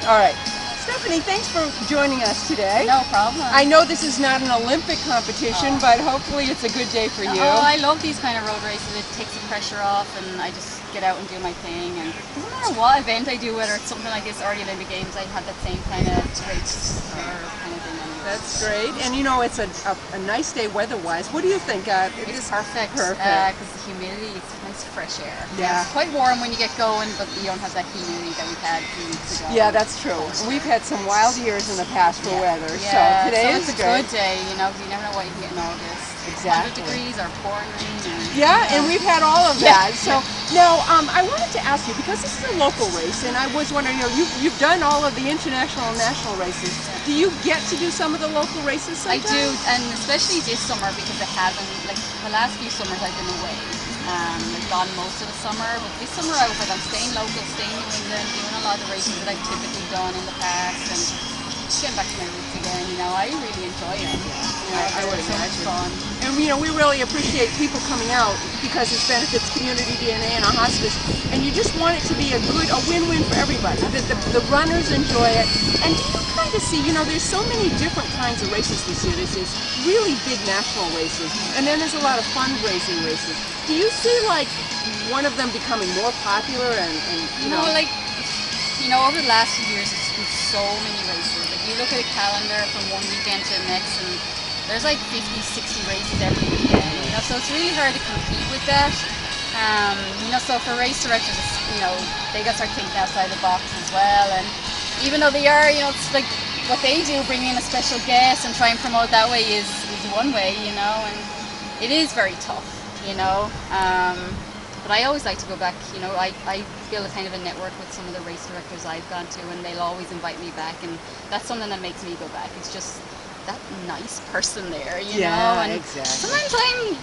All right. Stephanie, thanks for joining us today. No problem. I know this is not an Olympic competition, but hopefully it's a good day for you. Oh, I love these kind of road races. It takes the pressure off, and I just get out and do my thing. And it doesn't matter what event I do, whether it's something like this or the Olympic Games, I have that same kind of race or kind of thing. That's great. And you know, it's a nice day weather-wise. What do you think? It's perfect. Perfect. Because the humidity, it's nice fresh air. Yeah. It's quite warm when you get going, but you don't have that humidity that we had a few weeks ago. Yeah, that's true. We've had some wild years in the past for weather. Yeah. So today it's is a good day. You know, you never know what you can get in August. Exactly. 100 degrees or pouring rain. Yeah, and we've had all of that. So now, I wanted to ask you, because this is a local race, and I was wondering, you know, you've done all of the international and national races. Do you get to do some of the local races sometimes? I do, and especially this summer, because I haven't, like the last few summers I've been away. I've gone most of the summer, but this summer I was like, I'm staying local, staying in New England, doing a lot of the races that I've typically done in the past, and just getting back to my roots again. You know, I really enjoy it. You know, I would so much imagine. fun. And you know, we really appreciate people coming out because it benefits community VNA and our hospice. And you just want it to be a win-win for everybody. The runners enjoy it. And do you kind of see, you know, there's so many different kinds of races this year. There's really big national races, and then there's a lot of fundraising races. Do you see like one of them becoming more popular and you know? No, like, you know, over the last few years, it's been so many races. Like, you look at a calendar from one weekend to the next, and there's like 50, 60 races every weekend, you know, so it's really hard to compete with that. You know, so for race directors, you know, they got to start thinking outside the box as well, and even though they are, you know, it's like what they do, bring in a special guest and try and promote that way is one way, you know, and it is very tough, you know. But I always like to go back, you know, I build a kind of a network with some of the race directors I've gone to, and they'll always invite me back, and that's something that makes me go back. It's just that nice person there, you know, and exactly. sometimes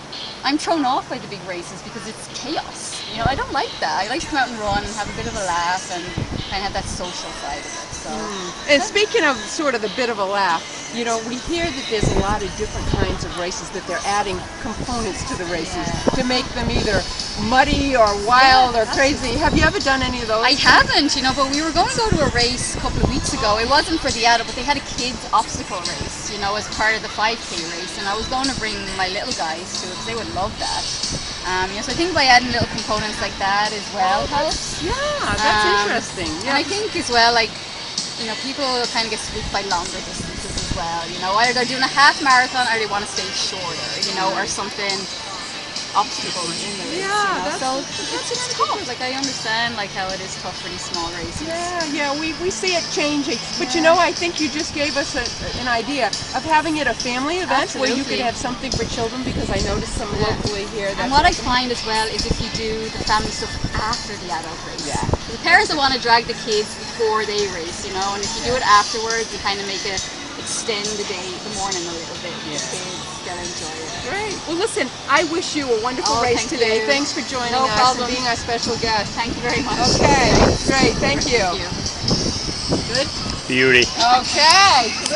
I'm thrown off by the big races because it's chaos, you know. I don't like that. I like to come out and run and have a bit of a laugh and kind of have that social side of it. So. And speaking of sort of the bit of a laugh, you know, we hear that there's a lot of different kinds of races, that they're adding components to the races to make them either muddy or wild or crazy. Have you ever done any of those? I haven't, you know, but we were going to go to a race a couple of weeks ago. It wasn't for the adult, but they had a kids obstacle race, you know, as part of the 5K race, and I was going to bring my little guys to it because they would love that. You know, so I think by adding little components like that as well helps. Yeah, that's interesting. Yeah. And I think as well, like, you know, people kind of get spooked by longer distances as well. You know, either they're doing a half marathon or they want to stay shorter, you know, or something obstacles in the race. Yeah, you know? So it's tough. Like, I understand like how it is tough for these small races. Yeah, we see it changing. But you know, I think you just gave us an idea of having it a family event where you could have something for children, because I noticed some locally here. And what I find as well is if you do the family stuff after the adult race. Yeah. The parents will want to drag the kids before they race, you know, and if you do it afterwards, you kind of make it extend the day, the morning a little bit. The kids get to enjoy it. Great. Well, listen, I wish you a wonderful race today. Thanks for joining us and being our special guest. Thank you very much. Okay, great. Thank you. Thank you. Good? Beauty. Okay.